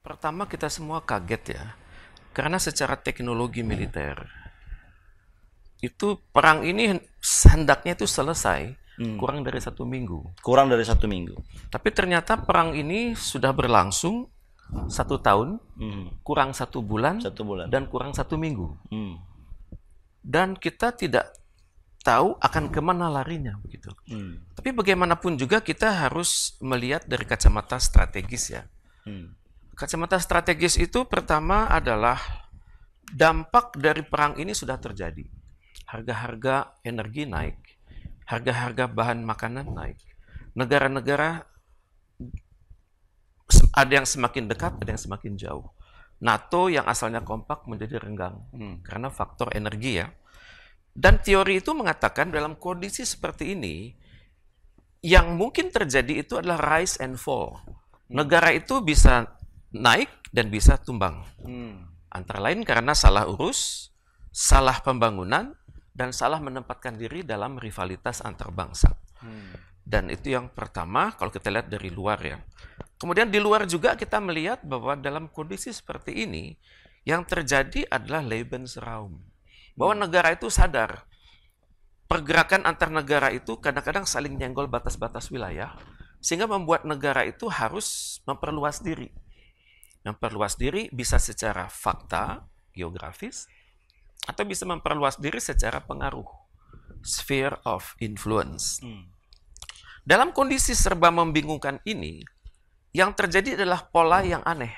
Pertama kita semua kaget ya, karena secara teknologi militer, itu perang ini hendaknya itu selesai kurang dari 1 minggu. Kurang dari 1 minggu. Tapi ternyata perang ini sudah berlangsung 1 tahun, kurang 1 bulan, 1 bulan. dan kurang 1 minggu. Hmm. Dan kita tidak tahu akan kemana larinya begitu. Tapi bagaimanapun juga kita harus melihat dari kacamata strategis ya. Kacamata strategis itu pertama adalah dampak dari perang ini sudah terjadi. Harga-harga energi naik, harga-harga bahan makanan naik. Negara-negara ada yang semakin dekat, ada yang semakin jauh. NATO yang asalnya kompak menjadi renggang karena faktor energi ya. Dan teori itu mengatakan dalam kondisi seperti ini, yang mungkin terjadi itu adalah rise and fall. Negara itu bisa naik dan bisa tumbang. Antara lain karena salah urus, salah pembangunan, dan salah menempatkan diri dalam rivalitas antar bangsa. Dan itu yang pertama kalau kita lihat dari luar ya. Kemudian di luar juga kita melihat bahwa dalam kondisi seperti ini, yang terjadi adalah Lebensraum. Bahwa negara itu sadar, pergerakan antar negara itu kadang-kadang saling nyenggol batas-batas wilayah, sehingga membuat negara itu harus memperluas diri. Memperluas diri bisa secara fakta, geografis, atau bisa memperluas diri secara pengaruh, sphere of influence. Dalam kondisi serba membingungkan ini, yang terjadi adalah pola yang aneh.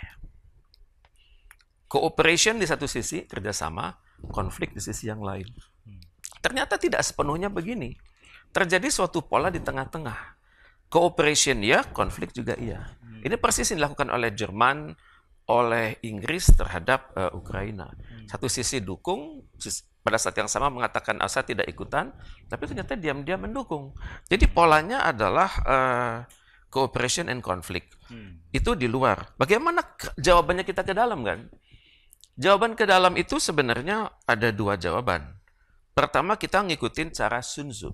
Cooperation di satu sisi, kerjasama, konflik di sisi yang lain. Ternyata tidak sepenuhnya begini. Terjadi suatu pola di tengah-tengah. Cooperation ya, konflik juga iya. Ini persis yang dilakukan oleh Jerman, oleh Inggris terhadap Ukraina. Satu sisi dukung, pada saat yang sama mengatakan saya tidak ikutan, tapi ternyata diam-diam mendukung. Jadi polanya adalah cooperation and conflict. Itu di luar. Bagaimana jawabannya kita ke dalam kan? Jawaban ke dalam itu sebenarnya ada 2 jawaban. Pertama kita ngikutin cara Sun Tzu.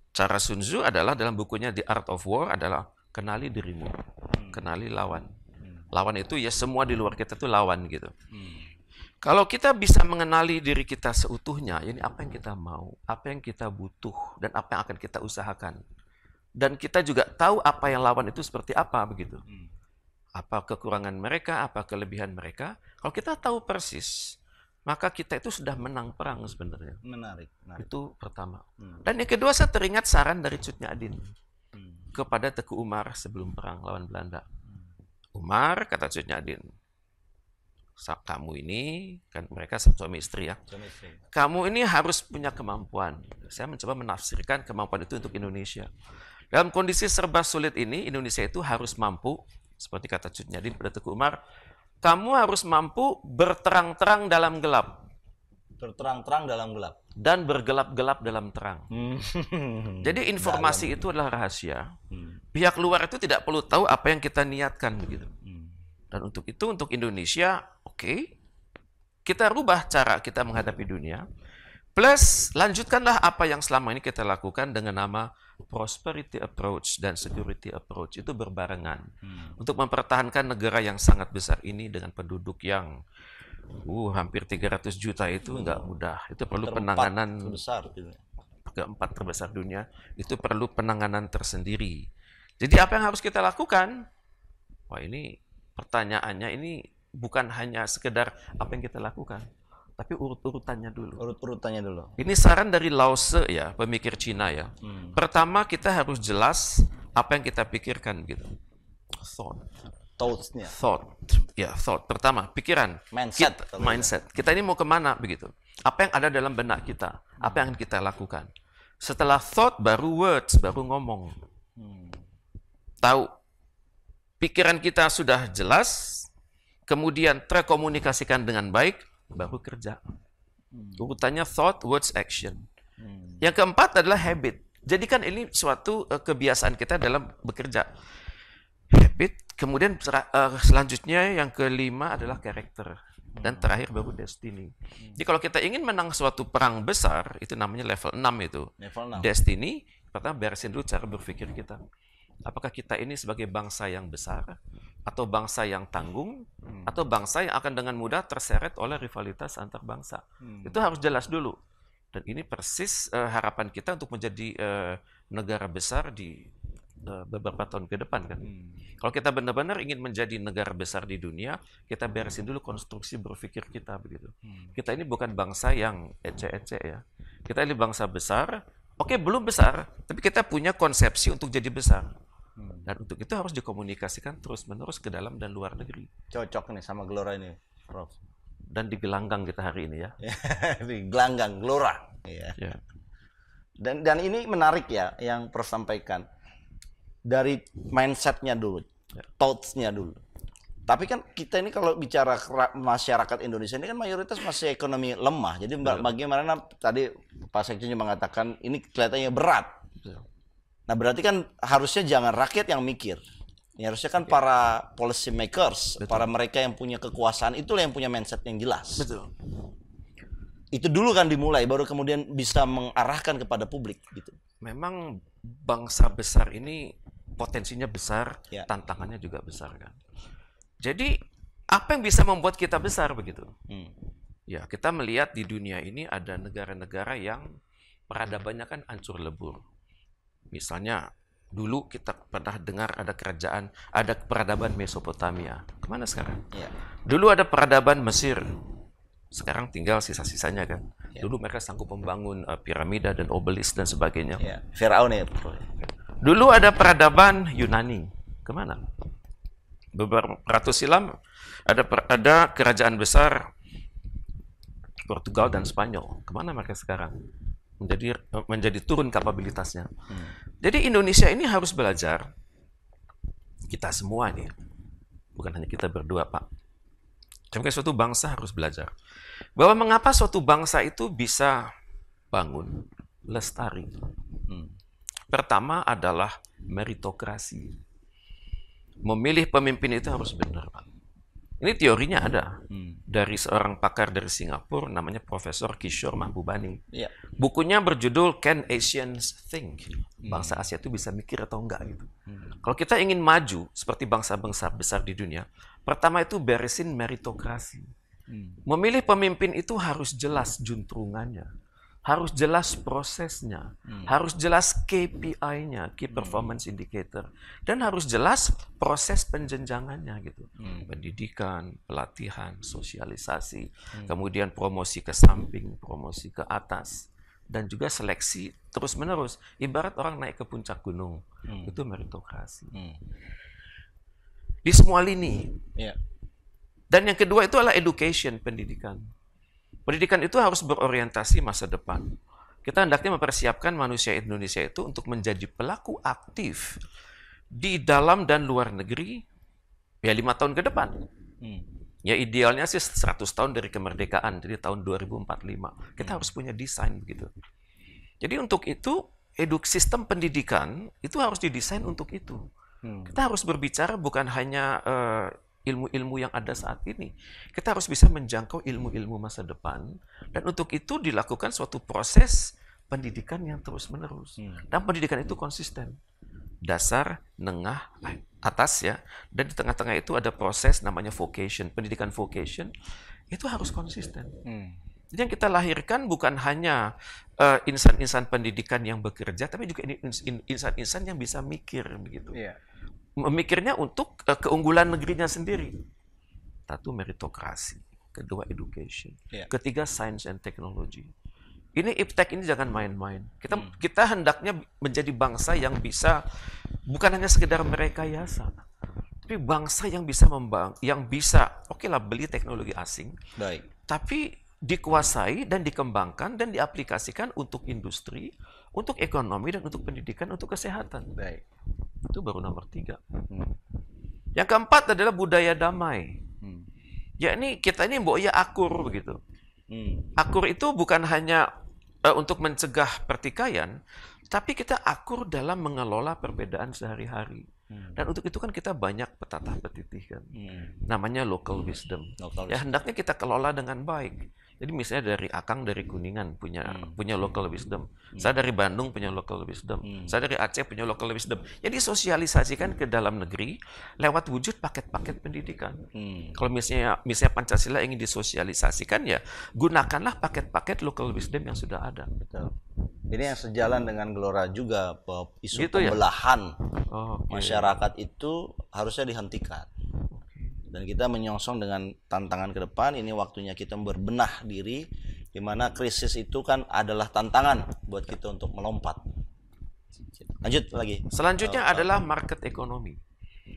Cara Sun Tzu adalah dalam bukunya The Art of War adalah kenali dirimu, kenali lawan. Lawan itu ya semua di luar kita itu lawan gitu. Kalau kita bisa mengenali diri kita seutuhnya, ini apa yang kita mau, apa yang kita butuh, dan apa yang akan kita usahakan. Dan kita juga tahu apa yang lawan itu seperti apa begitu. Apa kekurangan mereka, apa kelebihan mereka. Kalau kita tahu persis, maka kita itu sudah menang perang sebenarnya. Menarik. Itu pertama. Dan yang kedua saya teringat saran dari Cut Nyak Dien kepada Teguh Umar sebelum perang lawan Belanda. Umar, kata Cut Nyak Dien, kamu ini, kan mereka suami istri ya, kamu ini harus punya kemampuan. Saya mencoba menafsirkan kemampuan itu untuk Indonesia. Dalam kondisi serba sulit ini, Indonesia itu harus mampu, seperti kata Cut Nyak Dien pada Teguh Umar, kamu harus mampu berterang-terang dalam gelap. Berterang-terang dalam gelap. Dan bergelap-gelap dalam terang. Jadi informasi itu adalah rahasia. Pihak luar itu tidak perlu tahu apa yang kita niatkan begitu. Dan untuk itu, untuk Indonesia, oke, kita rubah cara kita menghadapi dunia. Plus, lanjutkanlah apa yang selama ini kita lakukan dengan nama prosperity approach dan security approach. Itu berbarengan. Untuk mempertahankan negara yang sangat besar ini dengan penduduk yang hampir 300 juta itu nggak mudah. Itu perlu penanganan terbesar gitu. Keempat terbesar dunia. Itu perlu penanganan tersendiri. Jadi apa yang harus kita lakukan? Wah, ini pertanyaannya ini bukan hanya sekedar apa yang kita lakukan, tapi urut-urutannya dulu. Urut-urutannya dulu. Ini saran dari Lao Tse ya, pemikir Cina ya. Pertama kita harus jelas apa yang kita pikirkan gitu. Thoughts-nya. Thought. Pertama, pikiran. Mindset. Kita ini mau kemana begitu. Apa yang ada dalam benak kita. Apa yang kita lakukan. Setelah thought, baru words, baru ngomong. Tahu. Pikiran kita sudah jelas, kemudian terkomunikasikan dengan baik, baru kerja. Urutannya thought, words, action. Yang keempat adalah habit. Jadikan ini suatu kebiasaan kita dalam bekerja. Habit, kemudian selanjutnya yang kelima adalah karakter. Dan terakhir baru destiny. Jadi kalau kita ingin menang suatu perang besar, itu namanya level 6 itu. Level 6. Destiny, pertama beresin dulu cara berpikir kita. Apakah kita ini sebagai bangsa yang besar, atau bangsa yang tanggung, atau bangsa yang akan dengan mudah terseret oleh rivalitas antar bangsa. Itu harus jelas dulu. Dan ini persis harapan kita untuk menjadi negara besar di beberapa tahun ke depan kan. Kalau kita benar-benar ingin menjadi negara besar di dunia, kita beresin dulu konstruksi berpikir kita begitu. Kita ini bukan bangsa yang ecek-ecek ya. Kita ini bangsa besar. Oke, belum besar, tapi kita punya konsepsi untuk jadi besar. Dan untuk itu harus dikomunikasikan terus-menerus ke dalam dan luar negeri. Cocok nih sama Gelora ini, Prof. Dan di gelanggang kita hari ini ya. Di gelanggang Gelora. Ya. Ya. Dan ini menarik ya yang Prof sampaikan. Dari mindset-nya dulu, thoughts-nya dulu. Tapi kan kita ini kalau bicara masyarakat Indonesia ini kan mayoritas masih ekonomi lemah. Jadi bagaimana tadi Pak Sekjen mengatakan ini kelihatannya berat. Nah berarti kan harusnya jangan rakyat yang mikir. Ya, harusnya kan para policy makers, para mereka yang punya kekuasaan itulah yang punya mindset yang jelas. Betul. Itu dulu kan dimulai, baru kemudian bisa mengarahkan kepada publik gitu. Memang bangsa besar ini potensinya besar, Ya. tantangannya juga besar kan. Jadi apa yang bisa membuat kita besar begitu? Ya, kita melihat di dunia ini ada negara-negara yang peradabannya kan hancur lebur. Misalnya dulu kita pernah dengar ada peradaban Mesopotamia. Kemana sekarang? Ya. Dulu ada peradaban Mesir. Sekarang tinggal sisa-sisanya kan. Ya. Dulu mereka sanggup membangun piramida dan obelisk dan sebagainya. Ya. Firaun ya. Dulu ada peradaban Yunani. Kemana? Beberapa ratus silam ada kerajaan besar Portugal dan Spanyol. Kemana mereka sekarang? Menjadi turun kapabilitasnya. Jadi Indonesia ini harus belajar, kita semua nih, bukan hanya kita berdua Pak. Sebagai suatu bangsa harus belajar bahwa mengapa suatu bangsa itu bisa bangun, lestari. Pertama adalah meritokrasi. Memilih pemimpin itu harus benar, Pak. Ini teorinya ada. Dari seorang pakar dari Singapura, namanya Profesor Kishore Mahbubani. Ya. Bukunya berjudul Can Asians Think? Bangsa Asia itu bisa mikir atau enggak gitu. Kalau kita ingin maju seperti bangsa-bangsa besar di dunia, pertama itu beresin meritokrasi. Memilih pemimpin itu harus jelas juntrungannya. Harus jelas prosesnya, harus jelas KPI-nya, Key Performance Indicator, dan harus jelas proses penjenjangannya gitu. Pendidikan, pelatihan, sosialisasi, kemudian promosi ke samping, promosi ke atas, dan juga seleksi terus-menerus. Ibarat orang naik ke puncak gunung, itu meritokrasi. Di semua lini. Ya. Dan yang kedua itu adalah education, pendidikan. Pendidikan itu harus berorientasi masa depan. Kita hendaknya mempersiapkan manusia Indonesia itu untuk menjadi pelaku aktif di dalam dan luar negeri ya 5 tahun ke depan. Ya idealnya sih 100 tahun dari kemerdekaan, jadi tahun 2045. Kita harus punya desain begitu. Jadi untuk itu, sistem pendidikan itu harus didesain untuk itu. Kita harus berbicara bukan hanya ilmu-ilmu yang ada saat ini. Kita harus bisa menjangkau ilmu-ilmu masa depan, dan untuk itu dilakukan suatu proses pendidikan yang terus-menerus. Dan pendidikan itu konsisten. Dasar, menengah, atas ya. Dan di tengah-tengah itu ada proses namanya vocation. Pendidikan vocation itu harus konsisten. Jadi yang kita lahirkan bukan hanya insan-insan pendidikan yang bekerja, tapi juga insan-insan yang bisa mikir begitu. Iya. Memikirnya untuk keunggulan negerinya sendiri. Satu, meritokrasi. Kedua, education. Ketiga, science and technology. Ini iptek ini jangan main-main. Kita hendaknya menjadi bangsa yang bisa bukan hanya sekedar merekayasa, tapi bangsa yang bisa oke lah beli teknologi asing, Baik. tapi dikuasai dan dikembangkan dan diaplikasikan untuk industri, untuk ekonomi, dan untuk pendidikan, untuk kesehatan. Baik. Itu baru nomor 3. Yang keempat adalah budaya damai. Yakni kita ini mbok ya akur begitu. Akur itu bukan hanya untuk mencegah pertikaian, tapi kita akur dalam mengelola perbedaan sehari-hari. Dan untuk itu kan kita banyak petatah petitih kan. Namanya local wisdom. Ya hendaknya kita kelola dengan baik. Jadi misalnya dari Akang dari Kuningan punya local wisdom. Saya dari Bandung punya local wisdom. Saya dari Aceh punya local wisdom. Jadi sosialisasikan ke dalam negeri lewat wujud paket-paket pendidikan. Kalau misalnya Pancasila ingin disosialisasikan, ya gunakanlah paket-paket local wisdom yang sudah ada. Betul. Ini yang sejalan dengan Gelora juga, isu Gitu ya? pembelahan Oke. masyarakat itu harusnya dihentikan. Dan kita menyongsong dengan tantangan ke depan. Ini waktunya kita berbenah diri, di mana krisis itu kan adalah tantangan buat kita untuk melompat. Lanjut lagi. Selanjutnya adalah market ekonomi.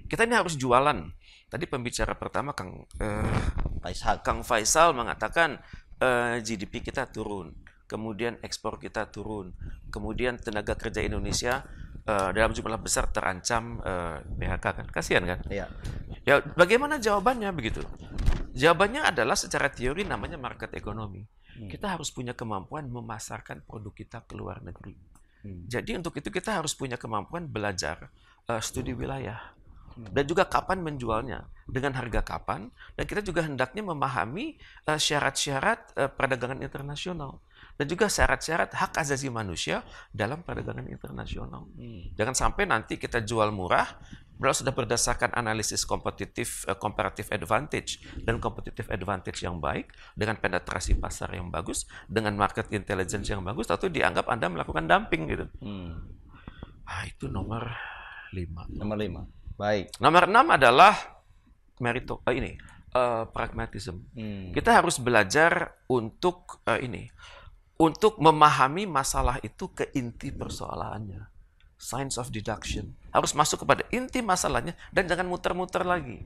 Kita ini harus jualan. Tadi pembicara pertama Kang Faisal mengatakan GDP kita turun, kemudian ekspor kita turun, kemudian tenaga kerja Indonesia dalam jumlah besar terancam PHK kan, kasihan kan? Iya. Ya, bagaimana jawabannya begitu? Jawabannya adalah secara teori namanya market ekonomi. Kita harus punya kemampuan memasarkan produk kita ke luar negeri. Jadi untuk itu kita harus punya kemampuan belajar studi wilayah. Dan juga kapan menjualnya, dengan harga kapan, dan kita juga hendaknya memahami syarat-syarat perdagangan internasional. Dan juga syarat-syarat hak asasi manusia dalam perdagangan internasional. Jangan sampai nanti kita jual murah, kalau sudah berdasarkan analisis comparative advantage dan competitive advantage yang baik, dengan penetrasi pasar yang bagus, dengan market intelligence yang bagus, atau dianggap Anda melakukan dumping gitu. Itu nomor 5. Nomor 5. Baik. Nomor 6 adalah pragmatism. Kita harus belajar untuk untuk memahami masalah itu ke inti persoalannya. Science of deduction. Harus masuk kepada inti masalahnya dan jangan muter-muter lagi.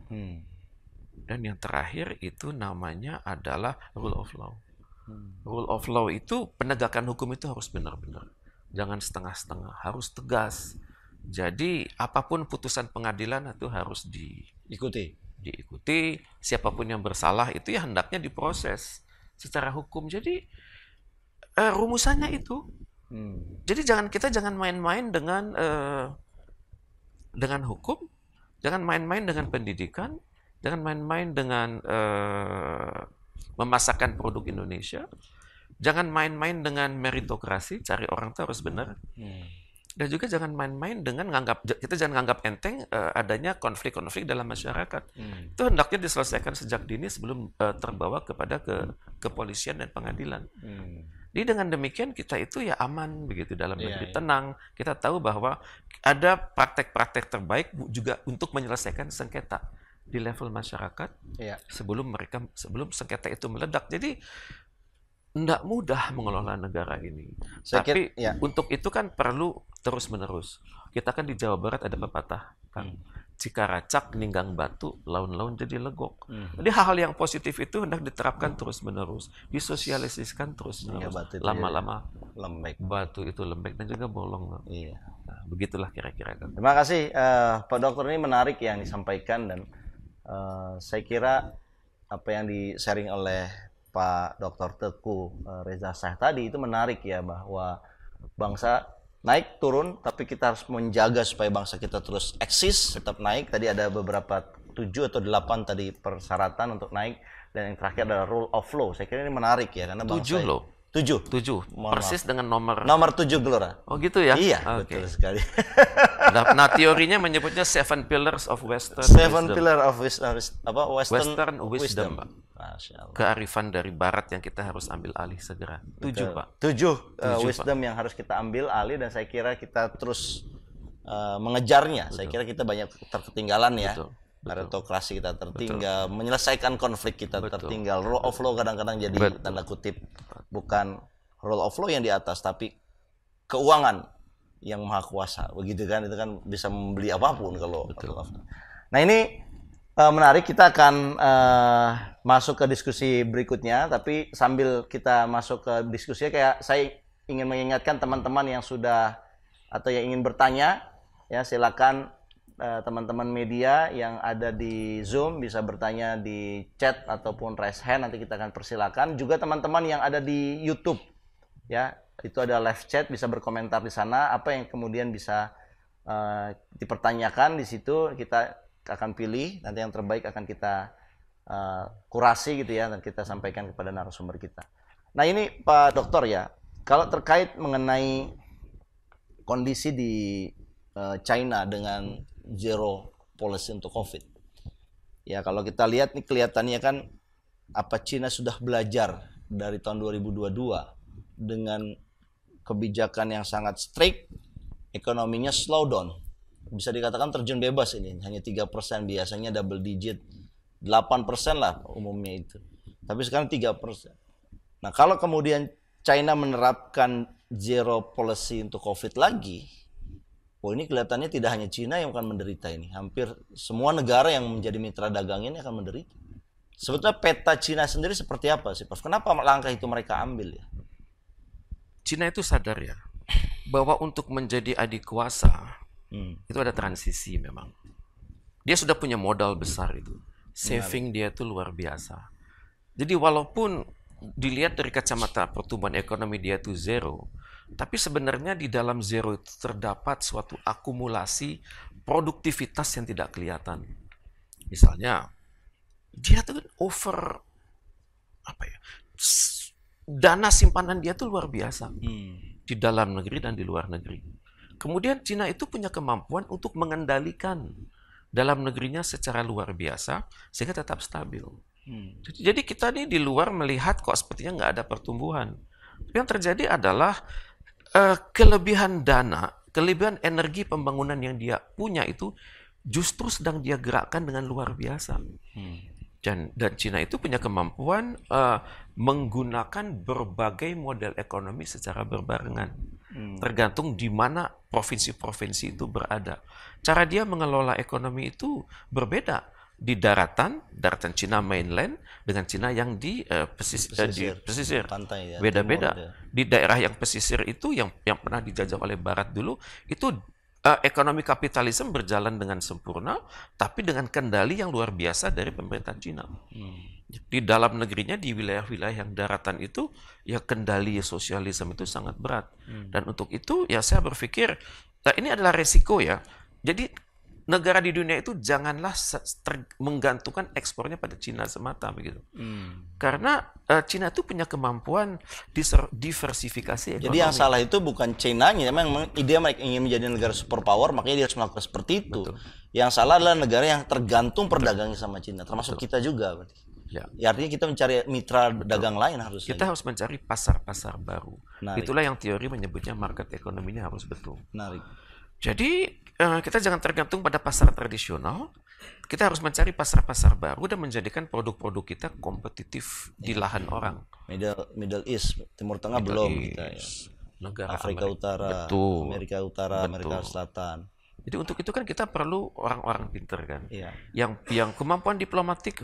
Dan yang terakhir itu namanya adalah rule of law. Rule of law itu penegakan hukum itu harus benar-benar. Jangan setengah-setengah, harus tegas. Jadi apapun putusan pengadilan itu harus diikuti. Siapapun yang bersalah itu ya hendaknya diproses secara hukum. Jadi rumusannya itu. Jadi kita jangan main-main dengan hukum, jangan main-main dengan pendidikan, jangan main-main dengan memasarkan produk Indonesia, jangan main-main dengan meritokrasi, cari orang itu harus benar. Dan juga jangan main-main dengan kita jangan nganggap enteng adanya konflik-konflik dalam masyarakat. Itu hendaknya diselesaikan sejak dini sebelum terbawa kepada kepolisian dan pengadilan. Jadi dengan demikian kita itu ya aman begitu dalam negeri, tenang. Kita tahu bahwa ada praktek-praktek terbaik juga untuk menyelesaikan sengketa di level masyarakat sebelum sengketa itu meledak. Jadi tidak mudah mengelola negara ini. Tapi untuk itu kan perlu terus-menerus. Kita kan di Jawa Barat ada pepatah, kan? Cikaracak ninggang batu, laun-laun jadi legok. Jadi hal-hal yang positif itu hendak diterapkan terus-menerus, disosialisasikan terus-menerus. Lama-lama batu itu lembek dan juga bolong. Nah, begitulah kira-kira. Terima kasih Pak Dokter, ini menarik yang disampaikan, dan saya kira apa yang di-sharing oleh Pak Dr. Teguh Reza Shah tadi itu menarik ya, bahwa bangsa naik turun tapi kita harus menjaga supaya bangsa kita terus eksis, tetap naik. Tadi ada beberapa 7 atau 8 tadi persyaratan untuk naik, dan yang terakhir adalah rule of law. Saya kira ini menarik ya, karena bangsa 7 loh. 7. Persis dengan nomor 7 Gelora. Oh gitu ya? Iya, betul sekali. Nah, teorinya menyebutnya 7 Pillars of Western Pillar of Western Wisdom, Pak. Kearifan dari Barat yang kita harus ambil alih segera. 7, Pak. 7 wisdom yang harus kita ambil alih, dan saya kira kita terus mengejarnya. Saya kira kita banyak terketinggalan ya. Meritokrasi kita tertinggal, menyelesaikan konflik kita tertinggal. Rule of law kadang-kadang jadi tanda kutip, bukan rule of law yang di atas, tapi keuangan yang maha kuasa, begitu kan? Itu kan bisa membeli apapun kalau. Nah ini menarik, kita akan masuk ke diskusi berikutnya, tapi sambil kita masuk ke diskusi, kayak saya ingin mengingatkan teman-teman yang sudah atau yang ingin bertanya, ya silakan teman-teman media yang ada di Zoom bisa bertanya di chat ataupun raise hand, nanti kita akan persilakan. Juga teman-teman yang ada di YouTube, ya itu ada live chat, bisa berkomentar di sana, apa yang kemudian bisa dipertanyakan di situ, kita akan pilih, nanti yang terbaik akan kita kurasi gitu ya, dan kita sampaikan kepada narasumber kita. Nah ini Pak Dokter ya, kalau terkait mengenai kondisi di China dengan zero policy untuk COVID, ya kalau kita lihat nih kelihatannya kan apa China sudah belajar dari tahun 2022 dengan kebijakan yang sangat strict, ekonominya slow down. Bisa dikatakan terjun bebas ini, hanya 3%, biasanya double digit, 8% lah umumnya itu. Tapi sekarang 3%. Nah kalau kemudian China menerapkan zero policy untuk COVID lagi, ini kelihatannya tidak hanya China yang akan menderita ini. Hampir semua negara yang menjadi mitra dagang ini akan menderita. Sebetulnya peta China sendiri seperti apa sih, Prof? Kenapa langkah itu mereka ambil ya? China itu sadar ya, bahwa untuk menjadi adik kuasa, itu ada transisi memang. Dia sudah punya modal besar itu. Saving dia itu luar biasa. Jadi walaupun dilihat dari kacamata pertumbuhan ekonomi dia itu zero, tapi sebenarnya di dalam zero itu terdapat suatu akumulasi produktivitas yang tidak kelihatan. Misalnya, dia tuh over dana simpanan dia tuh luar biasa di dalam negeri dan di luar negeri. Kemudian Cina itu punya kemampuan untuk mengendalikan dalam negerinya secara luar biasa sehingga tetap stabil. Jadi kita nih di luar melihat kok sepertinya nggak ada pertumbuhan. Tapi yang terjadi adalah kelebihan dana, kelebihan energi pembangunan yang dia punya itu justru sedang dia gerakkan dengan luar biasa. Dan Cina itu punya kemampuan menggunakan berbagai model ekonomi secara berbarengan. Tergantung di mana provinsi-provinsi itu berada. Cara dia mengelola ekonomi itu berbeda. Di daratan Cina mainland dengan Cina yang di pesisir. Pantai ya, beda-beda. Di daerah yang pesisir itu yang pernah dijajah oleh Barat dulu, itu ekonomi kapitalisme berjalan dengan sempurna, tapi dengan kendali yang luar biasa dari pemerintah Cina. Di dalam negerinya, di wilayah-wilayah yang daratan itu, ya kendali sosialisme itu sangat berat. Dan untuk itu, ya saya berpikir, ini adalah resiko ya. Jadi negara di dunia itu janganlah menggantungkan ekspornya pada Cina semata begitu. Karena Cina itu punya kemampuan diversifikasi ekonomi. Jadi yang salah itu bukan Cina-nya, memang ide mereka ingin menjadi negara superpower, makanya dia harus melakukan seperti itu. Betul. Yang salah adalah negara yang tergantung perdagangnya sama Cina, termasuk kita juga berarti. Ya, artinya kita mencari mitra dagang lain harusnya. Kita harus mencari pasar-pasar baru. Menarik. Itulah yang teori menyebutnya market ekonominya harus betul. Menarik. Jadi kita jangan tergantung pada pasar tradisional. Kita harus mencari pasar-pasar baru dan menjadikan produk-produk kita kompetitif di lahan orang. Middle East, Timur Tengah belum kita ya. Negara Afrika Utara, betul. Amerika Utara, Betul. Amerika Selatan. Jadi untuk itu kan kita perlu orang-orang pinter kan. Iya. Yang kemampuan diplomatik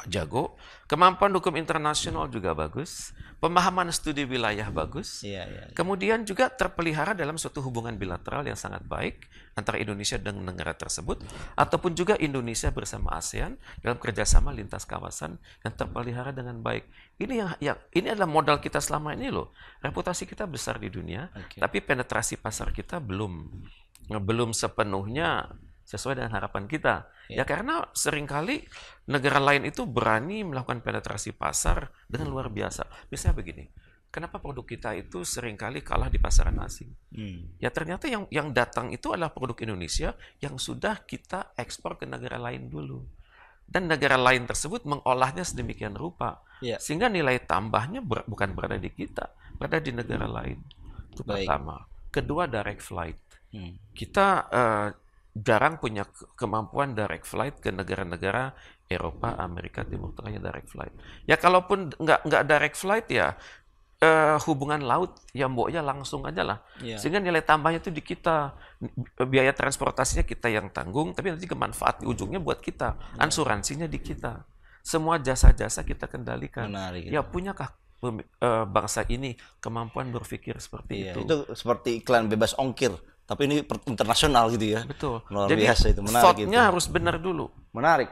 jago, kemampuan hukum internasional juga bagus, pemahaman studi wilayah bagus, kemudian juga terpelihara dalam suatu hubungan bilateral yang sangat baik antara Indonesia dengan negara tersebut, ataupun juga Indonesia bersama ASEAN dalam kerjasama lintas kawasan yang terpelihara dengan baik. Ini adalah modal kita selama ini loh. Reputasi kita besar di dunia, tapi penetrasi pasar kita belum sepenuhnya sesuai dengan harapan kita. Ya karena seringkali negara lain itu berani melakukan penetrasi pasar dengan luar biasa. Misalnya begini, kenapa produk kita itu seringkali kalah di pasaran asing? Ya ternyata yang datang itu adalah produk Indonesia yang sudah kita ekspor ke negara lain dulu. Dan negara lain tersebut mengolahnya sedemikian rupa. Sehingga nilai tambahnya bukan berada di kita, berada di negara lain. Itu pertama. Kedua, direct flight. Kita jarang punya kemampuan direct flight ke negara-negara Eropa, Amerika, Timur Tengahnya direct flight. Ya kalaupun nggak direct flight ya hubungan laut ya mboknya langsung aja lah. Sehingga nilai tambahnya itu di kita, biaya transportasinya kita yang tanggung, tapi nanti kemanfaat di ujungnya buat kita, ansuransinya di kita. Semua jasa-jasa kita kendalikan. Menarik. Ya punyakah bangsa ini kemampuan berpikir seperti itu? Itu seperti iklan bebas ongkir. Tapi ini internasional gitu ya. Betul. Luar Jadi biasa itu, menarik. thought-nya harus benar dulu. Menarik.